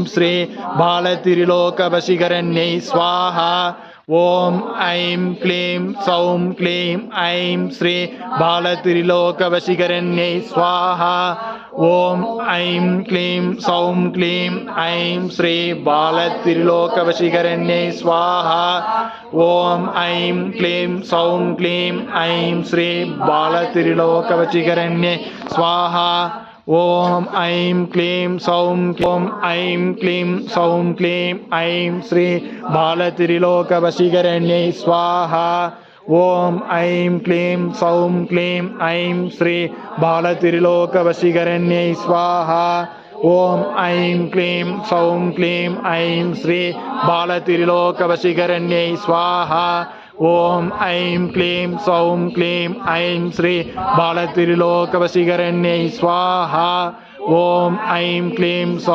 श्री बालत्रिलोकवशीकरण्यै स्वाहा। ओम ऐं क्लीं सौं क्लीं ऐं श्री बालत्रिलोकवशीकरण्यै स्वाहा। ओम ऐं क्लीं सौं क्लीं ऐं श्री बालत्रिलोकवशीकरण्यै स्वाहा। ओम ऐं क्लीं सौं क्लीं ऐं श्री बालत्रिलोकवशीकरण्यै स्वाहा। ओम ऐं क्लीं सौं ऐं क्लीं सौं क्लीं ऐं श्री बालत्रिलोकवशीकरण्यै स्वाहा। ओम ऐं क्लीं सौं क्लीं ऐं श्री बालत्रिलोकवशीकरण्यै स्वाहा। ओम ऐं क्लीं सौं क्लीं ऐं श्री बालत्रिलोकवशीकरण्यै स्वाहा। ओम ऐं क्लीं सौं क्लीं ऐं श्री बालत्रिलोकवशीकरण्यै स्वाहा। ओम ऐं क्लीं सौं